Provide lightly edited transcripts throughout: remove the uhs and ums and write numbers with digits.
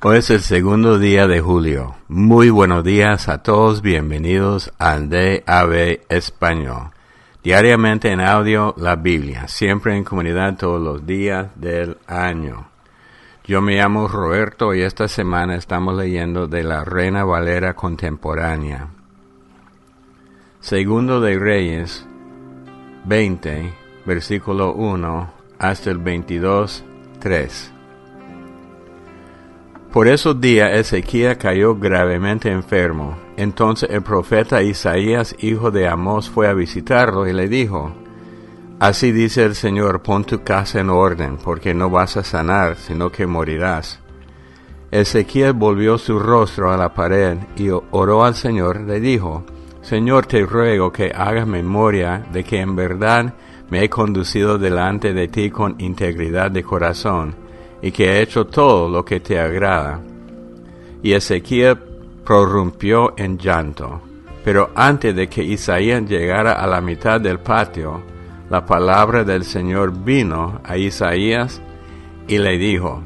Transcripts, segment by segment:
Hoy es el segundo día de julio. Muy buenos días a todos, bienvenidos al DAB Español. Diariamente en audio, la Biblia, siempre en comunidad todos los días del año. Yo me llamo Roberto y esta semana estamos leyendo de la Reina Valera contemporánea. Segundo de Reyes 20, versículo 1 hasta el 22, 3. Por esos días Ezequías cayó gravemente enfermo. Entonces el profeta Isaías, hijo de Amós, fue a visitarlo y le dijo: Así dice el Señor, pon tu casa en orden, porque no vas a sanar, sino que morirás. Ezequías volvió su rostro a la pared y oró al Señor. Le dijo: Señor, te ruego que hagas memoria de que en verdad me he conducido delante de ti con integridad de corazón, y que he hecho todo lo que te agrada. Y Ezequías prorrumpió en llanto. Pero antes de que Isaías llegara a la mitad del patio, la palabra del Señor vino a Isaías y le dijo: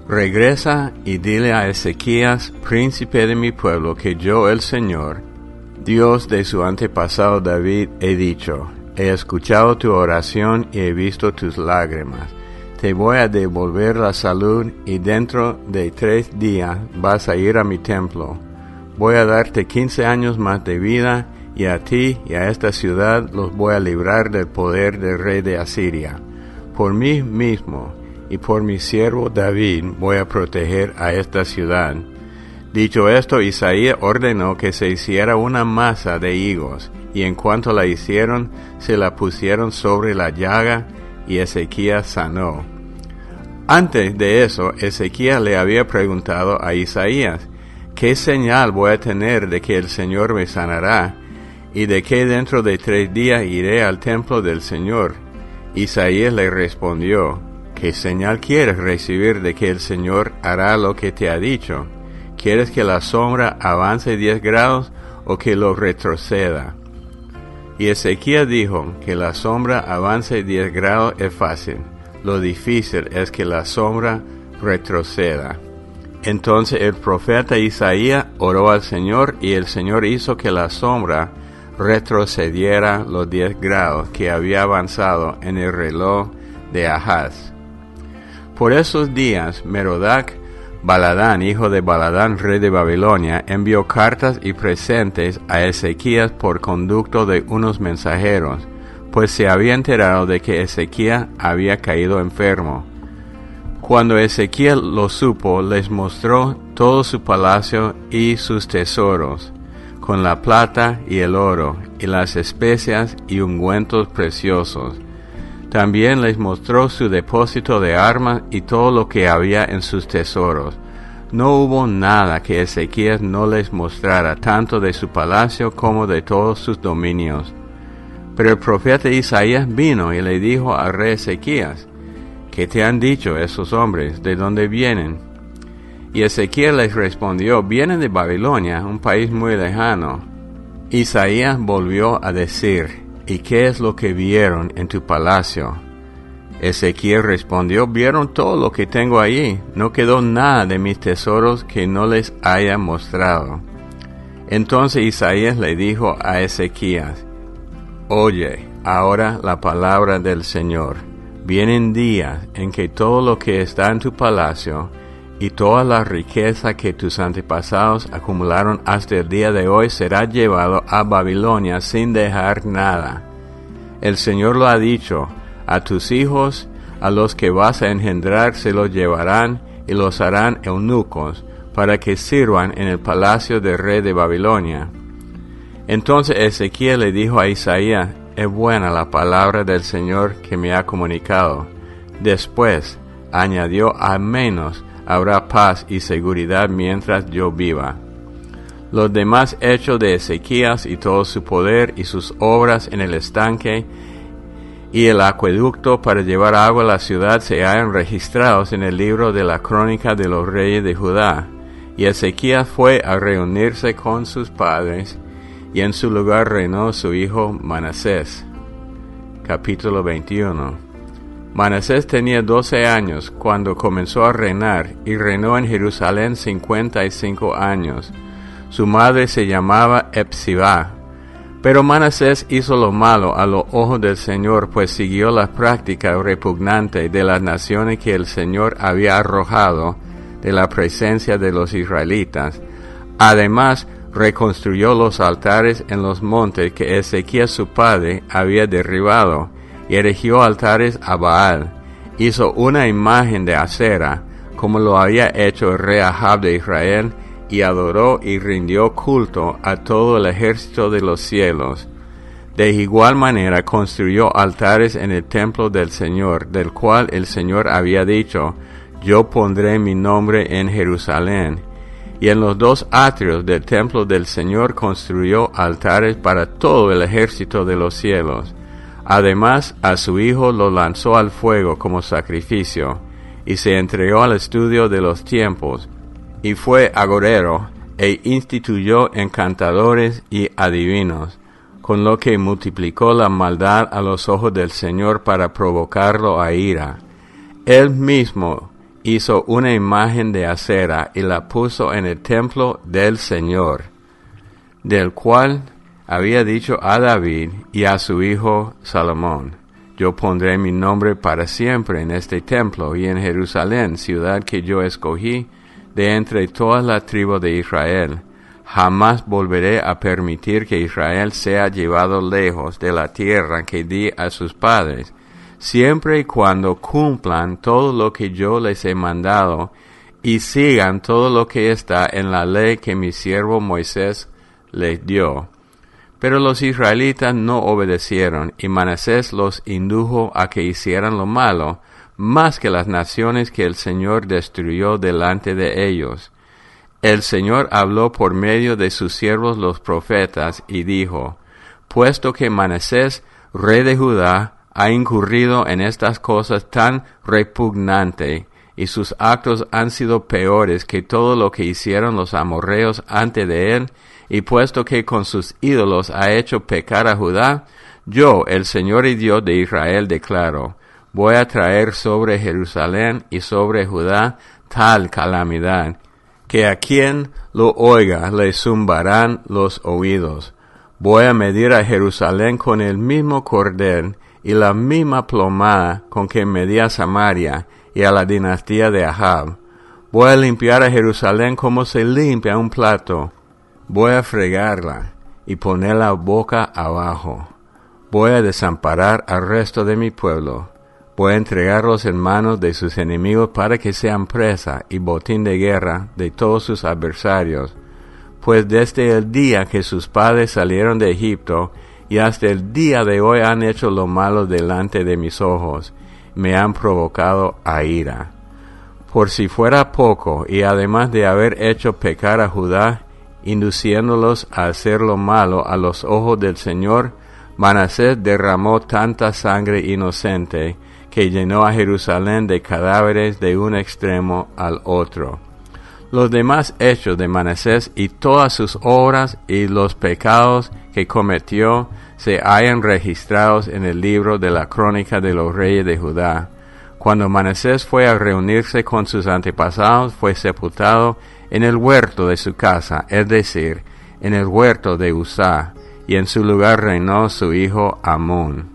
Regresa y dile a Ezequías, príncipe de mi pueblo, que yo, el Señor, Dios de su antepasado David, he dicho: He escuchado tu oración y he visto tus lágrimas. Te voy a devolver la salud y dentro de 3 días vas a ir a mi templo. Voy a darte 15 años más de vida y a ti y a esta ciudad los voy a librar del poder del rey de Asiria. Por mí mismo y por mi siervo David voy a proteger a esta ciudad. Dicho esto, Isaías ordenó que se hiciera una masa de higos, y en cuanto la hicieron, se la pusieron sobre la llaga, y Ezequías sanó. Antes de eso, Ezequías le había preguntado a Isaías: ¿Qué señal voy a tener de que el Señor me sanará, y de que dentro de 3 días iré al templo del Señor? Isaías le respondió: ¿Qué señal quieres recibir de que el Señor hará lo que te ha dicho? ¿Quieres que la sombra avance 10 grados o que lo retroceda? Y Ezequías dijo: que la sombra avance 10 grados es fácil. Lo difícil es que la sombra retroceda. Entonces el profeta Isaías oró al Señor, y el Señor hizo que la sombra retrocediera los 10 grados que había avanzado en el reloj de Ahaz. Por esos días, Merodach Baladán, hijo de Baladán, rey de Babilonia, envió cartas y presentes a Ezequías por conducto de unos mensajeros, pues se había enterado de que Ezequías había caído enfermo. Cuando Ezequías lo supo, les mostró todo su palacio y sus tesoros, con la plata y el oro, y las especias y ungüentos preciosos. También les mostró su depósito de armas y todo lo que había en sus tesoros. No hubo nada que Ezequías no les mostrara, tanto de su palacio como de todos sus dominios. Pero el profeta Isaías vino y le dijo al rey Ezequías: ¿Qué te han dicho esos hombres? ¿De dónde vienen? Y Ezequías les respondió: Vienen de Babilonia, un país muy lejano. Isaías volvió a decir: ¿Y qué es lo que vieron en tu palacio? Ezequías respondió: Vieron todo lo que tengo allí. No quedó nada de mis tesoros que no les haya mostrado. Entonces Isaías le dijo a Ezequías: Oye ahora la palabra del Señor. Vienen días en que todo lo que está en tu palacio y toda la riqueza que tus antepasados acumularon hasta el día de hoy será llevado a Babilonia sin dejar nada. El Señor lo ha dicho: a tus hijos, a los que vas a engendrar, se los llevarán y los harán eunucos, para que sirvan en el palacio del rey de Babilonia. Entonces Ezequías le dijo a Isaías: Es buena la palabra del Señor que me ha comunicado. Después añadió: al menos habrá paz y seguridad mientras yo viva. Los demás hechos de Ezequías y todo su poder y sus obras en el estanque y el acueducto para llevar agua a la ciudad se hallan registrados en el libro de la crónica de los reyes de Judá. Y Ezequías fue a reunirse con sus padres, y en su lugar reinó su hijo Manasés. Capítulo 21. Manasés tenía 12 años cuando comenzó a reinar, y reinó en Jerusalén 55 años. Su madre se llamaba Hepzibá. Pero Manasés hizo lo malo a los ojos del Señor, pues siguió la práctica repugnante de las naciones que el Señor había arrojado de la presencia de los israelitas. Además, reconstruyó los altares en los montes que Ezequías su padre había derribado, y erigió altares a Baal. Hizo una imagen de acera, como lo había hecho el rey Ahab de Israel, y adoró y rindió culto a todo el ejército de los cielos. De igual manera construyó altares en el templo del Señor, del cual el Señor había dicho: Yo pondré mi nombre en Jerusalén. Y en los 2 atrios del templo del Señor construyó altares para todo el ejército de los cielos. Además, a su hijo lo lanzó al fuego como sacrificio, y se entregó al estudio de los tiempos, y fue agorero, e instituyó encantadores y adivinos, con lo que multiplicó la maldad a los ojos del Señor para provocarlo a ira. Él mismo hizo una imagen de acera y la puso en el templo del Señor, del cual había dicho a David y a su hijo Salomón: Yo pondré mi nombre para siempre en este templo y en Jerusalén, ciudad que yo escogí de entre todas las tribus de Israel. Jamás volveré a permitir que Israel sea llevado lejos de la tierra que di a sus padres, siempre y cuando cumplan todo lo que yo les he mandado y sigan todo lo que está en la ley que mi siervo Moisés les dio. Pero los israelitas no obedecieron, y Manasés los indujo a que hicieran lo malo, más que las naciones que el Señor destruyó delante de ellos. El Señor habló por medio de sus siervos los profetas, y dijo: Puesto que Manasés, rey de Judá, ha incurrido en estas cosas tan repugnantes, y sus actos han sido peores que todo lo que hicieron los amorreos antes de él, y puesto que con sus ídolos ha hecho pecar a Judá, yo, el Señor y Dios de Israel, declaro: voy a traer sobre Jerusalén y sobre Judá tal calamidad, que a quien lo oiga le zumbarán los oídos. Voy a medir a Jerusalén con el mismo cordel y la misma plomada con que medí a Samaria y a la dinastía de Ahab. Voy a limpiar a Jerusalén como se limpia un plato. Voy a fregarla y ponerla boca abajo. Voy a desamparar al resto de mi pueblo. Voy a entregarlos en manos de sus enemigos para que sean presa y botín de guerra de todos sus adversarios. Pues desde el día que sus padres salieron de Egipto y hasta el día de hoy han hecho lo malo delante de mis ojos, me han provocado a ira. Por si fuera poco, y además de haber hecho pecar a Judá, induciéndolos a hacer lo malo a los ojos del Señor, Manasés derramó tanta sangre inocente que llenó a Jerusalén de cadáveres de un extremo al otro. Los demás hechos de Manasés y todas sus obras y los pecados que cometió se hallan registrados en el libro de la crónica de los reyes de Judá. Cuando Manasés fue a reunirse con sus antepasados, fue sepultado en el huerto de su casa, es decir, en el huerto de Uzá, y en su lugar reinó su hijo Amón.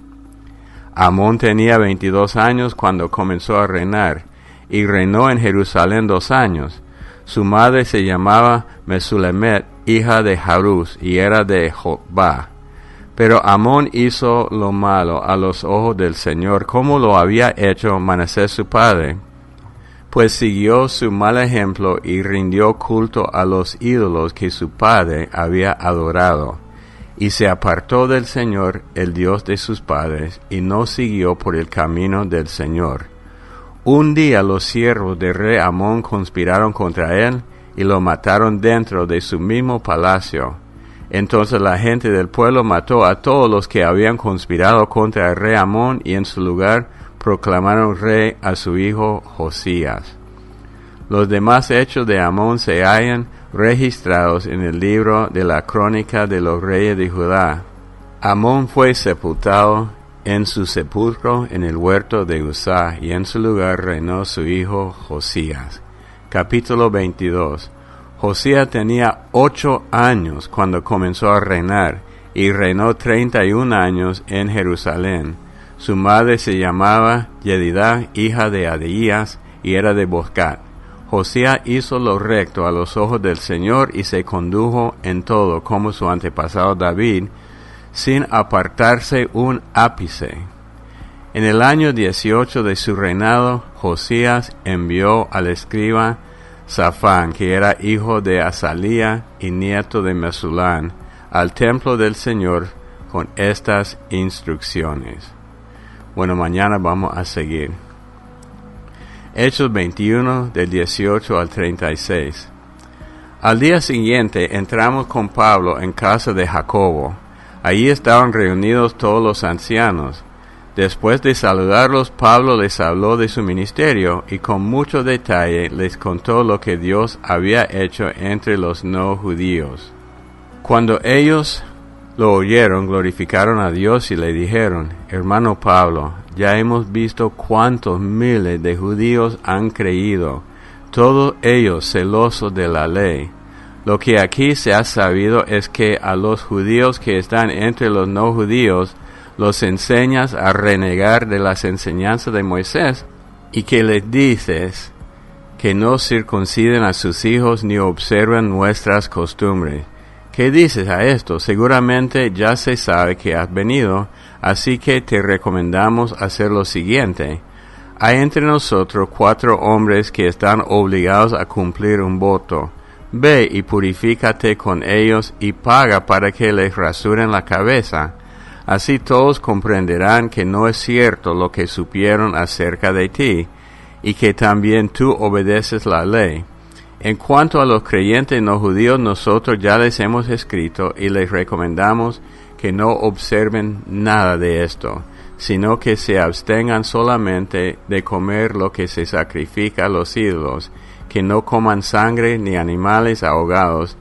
Amón tenía 22 años cuando comenzó a reinar, y reinó en Jerusalén 2 años. Su madre se llamaba Mesulemet, hija de Jarús, y era de Jotbah. Pero Amón hizo lo malo a los ojos del Señor, como lo había hecho Manasés su padre, pues siguió su mal ejemplo y rindió culto a los ídolos que su padre había adorado, y se apartó del Señor, el Dios de sus padres, y no siguió por el camino del Señor. Un día los siervos del rey Amón conspiraron contra él, y lo mataron dentro de su mismo palacio. Entonces la gente del pueblo mató a todos los que habían conspirado contra el rey Amón, y en su lugar proclamaron rey a su hijo Josías. Los demás hechos de Amón se hallan registrados en el libro de la crónica de los reyes de Judá. Amón fue sepultado en su sepulcro en el huerto de Uzá, y en su lugar reinó su hijo Josías. Capítulo 22. Josías tenía 8 años cuando comenzó a reinar, y reinó 31 años en Jerusalén. Su madre se llamaba Yedidá, hija de Adías, y era de Boscat. Josías hizo lo recto a los ojos del Señor y se condujo en todo como su antepasado David, sin apartarse un ápice. En el año 18 de su reinado, Josías envió al escriba Safán, que era hijo de Azalía y nieto de Mesulán, al templo del Señor con estas instrucciones. Bueno, mañana vamos a seguir. Hechos 21, del 18 al 36. Al día siguiente entramos con Pablo en casa de Jacobo. Allí estaban reunidos todos los ancianos. Después de saludarlos, Pablo les habló de su ministerio y con mucho detalle les contó lo que Dios había hecho entre los no judíos. Cuando ellos lo oyeron, glorificaron a Dios y le dijeron: Hermano Pablo, ya hemos visto cuántos miles de judíos han creído, todos ellos celosos de la ley. Lo que aquí se ha sabido es que a los judíos que están entre los no judíos los enseñas a renegar de las enseñanzas de Moisés, y que les dices que no circunciden a sus hijos ni observen nuestras costumbres. ¿Qué dices a esto? Seguramente ya se sabe que has venido, así que te recomendamos hacer lo siguiente. Hay entre nosotros 4 hombres que están obligados a cumplir un voto. Ve y purifícate con ellos y paga para que les rasuren la cabeza. Así todos comprenderán que no es cierto lo que supieron acerca de ti, y que también tú obedeces la ley. En cuanto a los creyentes no judíos, nosotros ya les hemos escrito y les recomendamos que no observen nada de esto, sino que se abstengan solamente de comer lo que se sacrifica a los ídolos, que no coman sangre ni animales ahogados,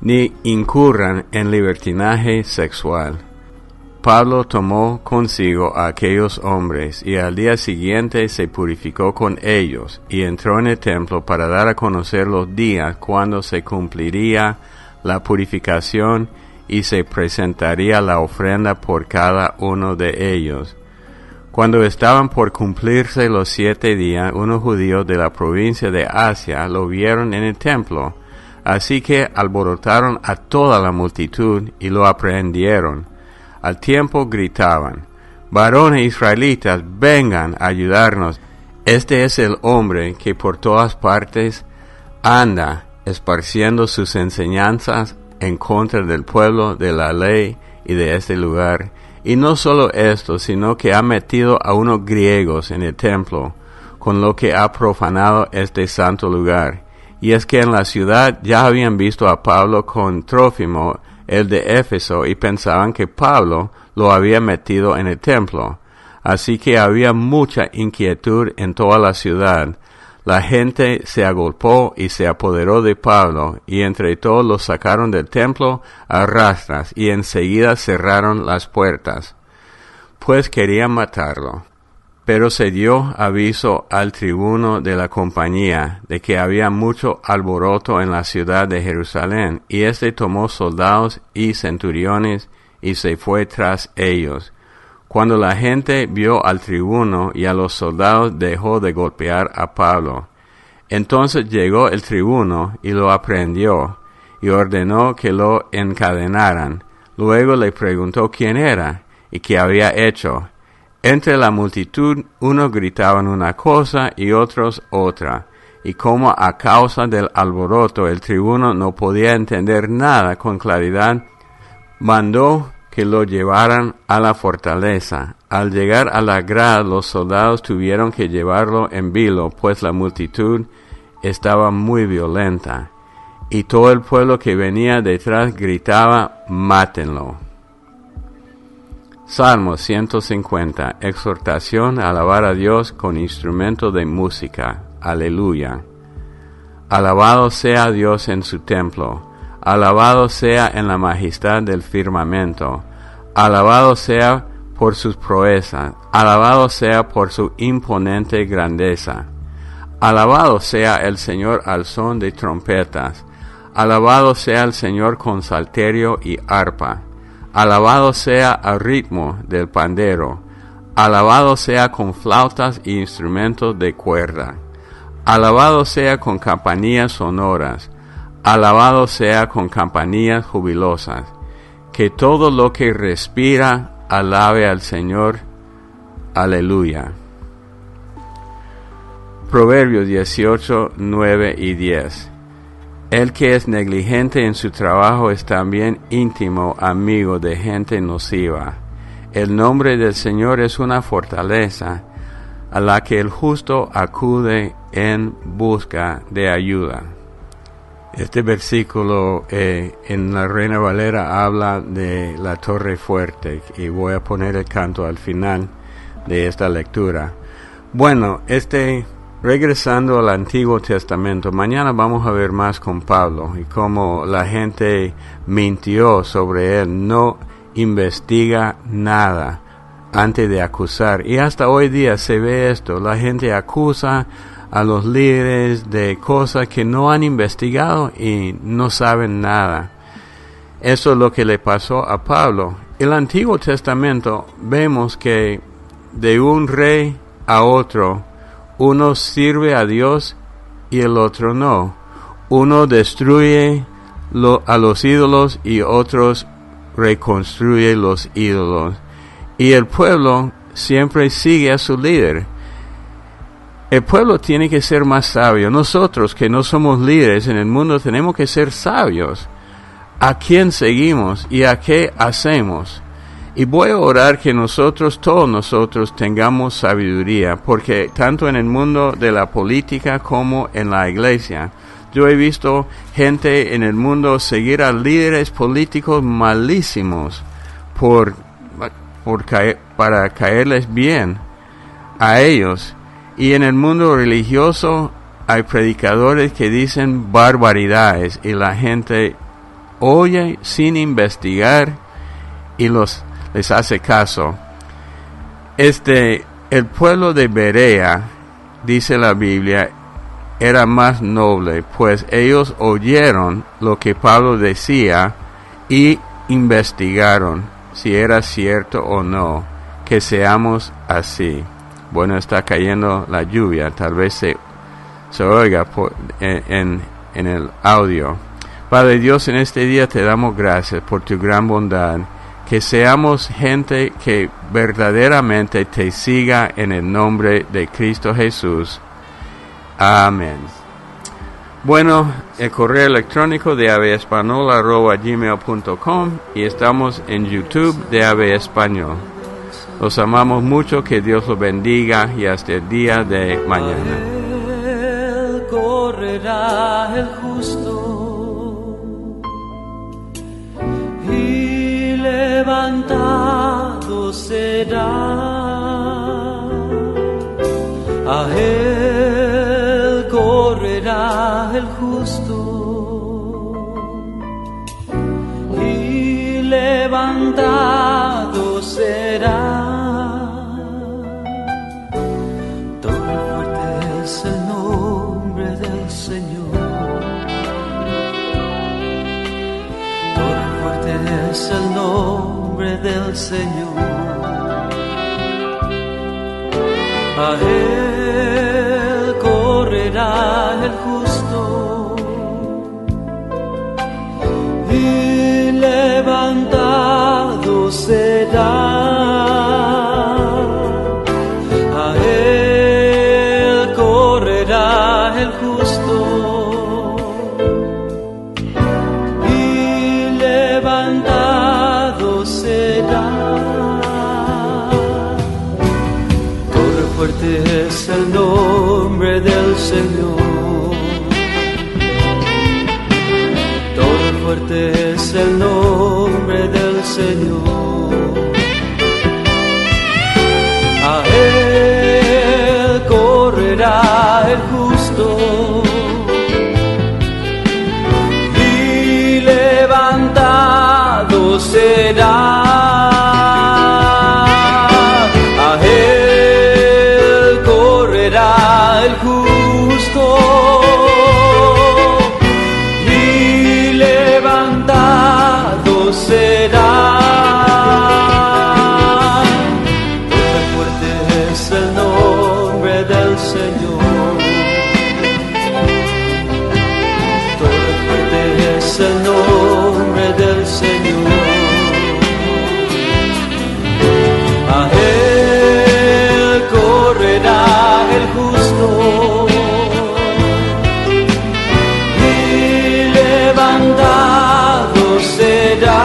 ni incurran en libertinaje sexual. Pablo tomó consigo a aquellos hombres y al día siguiente se purificó con ellos y entró en el templo para dar a conocer los días cuando se cumpliría la purificación y se presentaría la ofrenda por cada uno de ellos. Cuando estaban por cumplirse los 7 días, unos judíos de la provincia de Asia lo vieron en el templo, así que alborotaron a toda la multitud y lo aprehendieron. Al tiempo gritaban: varones israelitas, vengan a ayudarnos. Este es el hombre que por todas partes anda esparciendo sus enseñanzas en contra del pueblo, de la ley y de este lugar. Y no solo esto, sino que ha metido a unos griegos en el templo, con lo que ha profanado este santo lugar. Y es que en la ciudad ya habían visto a Pablo con Trófimo, el de Éfeso, y pensaban que Pablo lo había metido en el templo. Así que había mucha inquietud en toda la ciudad. La gente se agolpó y se apoderó de Pablo, y entre todos lo sacaron del templo a rastras, y enseguida cerraron las puertas, pues querían matarlo. Pero se dio aviso al tribuno de la compañía de que había mucho alboroto en la ciudad de Jerusalén, y éste tomó soldados y centuriones y se fue tras ellos. Cuando la gente vio al tribuno y a los soldados, dejó de golpear a Pablo. Entonces llegó el tribuno y lo aprehendió, y ordenó que lo encadenaran. Luego le preguntó quién era y qué había hecho. Entre la multitud, unos gritaban una cosa y otros otra, y como a causa del alboroto el tribuno no podía entender nada con claridad, mandó que lo llevaran a la fortaleza. Al llegar a la grada, los soldados tuvieron que llevarlo en vilo, pues la multitud estaba muy violenta, y todo el pueblo que venía detrás gritaba: mátenlo. Salmo 150. Exhortación a alabar a Dios con instrumento de música. Aleluya. Alabado sea Dios en su templo. Alabado sea en la majestad del firmamento. Alabado sea por sus proezas, alabado sea por su imponente grandeza. Alabado sea el Señor al son de trompetas, alabado sea el Señor con salterio y arpa, alabado sea al ritmo del pandero, alabado sea con flautas y instrumentos de cuerda, alabado sea con campanillas sonoras, alabado sea con campanillas jubilosas, que todo lo que respira alabe al Señor. Aleluya. Proverbios 18, 9 y 10. El que es negligente en su trabajo es también íntimo amigo de gente nociva. El nombre del Señor es una fortaleza a la que el justo acude en busca de ayuda. Este versículo en la Reina Valera habla de la torre fuerte y voy a poner el canto al final de esta lectura. Bueno, regresando al Antiguo Testamento, mañana vamos a ver más con Pablo y cómo la gente mintió sobre él, no investiga nada antes de acusar. Y hasta hoy día se ve esto, la gente acusa a los líderes de cosas que no han investigado y no saben nada. Eso es lo que le pasó a Pablo. En el Antiguo Testamento vemos que de un rey a otro, uno sirve a Dios y el otro no. Uno destruye a los ídolos y otros reconstruye los ídolos. Y el pueblo siempre sigue a su líder. El pueblo tiene que ser más sabio. Nosotros que no somos líderes en el mundo tenemos que ser sabios. ¿A quién seguimos y a qué hacemos? Y voy a orar que todos nosotros tengamos sabiduría, porque tanto en el mundo de la política como en la iglesia, yo he visto gente en el mundo seguir a líderes políticos malísimos para caerles bien a ellos. Y en el mundo religioso hay predicadores que dicen barbaridades y la gente oye sin investigar y les hace caso. El pueblo de Berea, dice la Biblia, era más noble, pues ellos oyeron lo que Pablo decía y investigaron si era cierto o no, que seamos así. Bueno, está cayendo la lluvia, tal vez se oiga en el audio. Padre Dios, en este día te damos gracias por tu gran bondad, que seamos gente que verdaderamente te siga en el nombre de Cristo Jesús. Amén. Bueno, el correo electrónico de avespanol@gmail.com y estamos en YouTube de Ave Español. Los amamos mucho, que Dios los bendiga y hasta el día de mañana. A él correrá el justo y levantado será. A él correrá el justo y levantado será. Es el nombre del Señor. A él correrá el justo y levantado será. A él correrá el justo y levantado será. Torre fuerte es el nombre del Señor. Torre fuerte es el nombre del Señor. A él correrá el justo y levantado será. es el nombre del Señor. A Él correrá el justo y levantado será.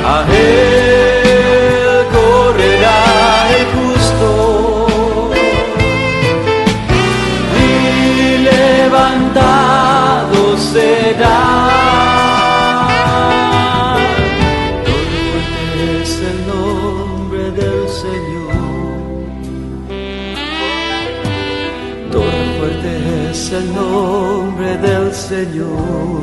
A Él correrá el justo y levantado será. Es el nombre del Señor. Fuerte es el nombre del Señor.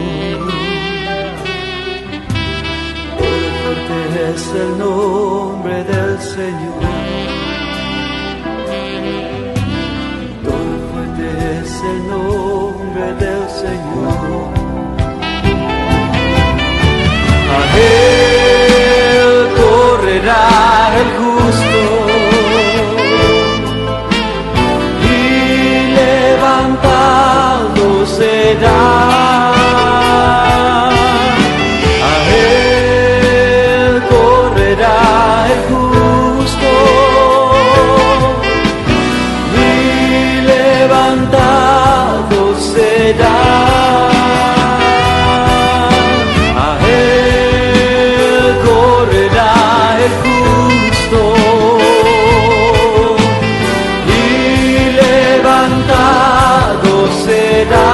Fuerte es el nombre del Señor. A Él correrá el justo y levantado será. A Él correrá el justo y levantado será. A Él correrá el justo y levantado será.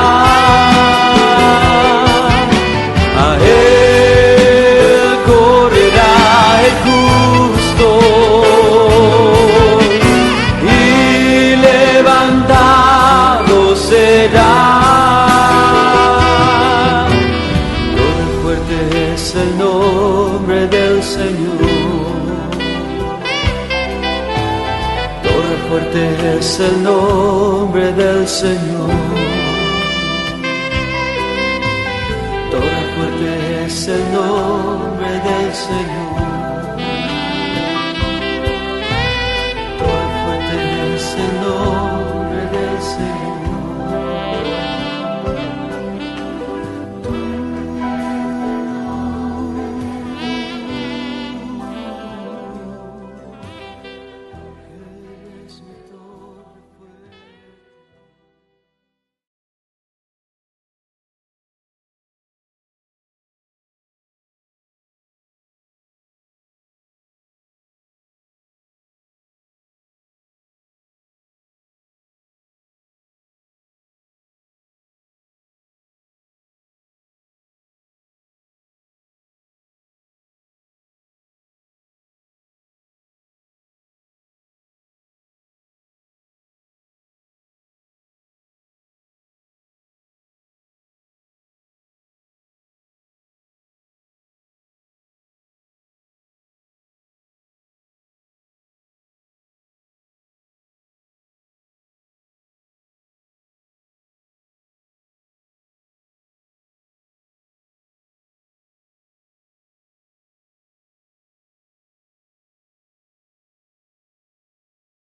A Él correrá el justo y levantado será. Fuerte es el nombre del Señor. Fuerte es el nombre del Señor. Fuerte es el nombre del Señor.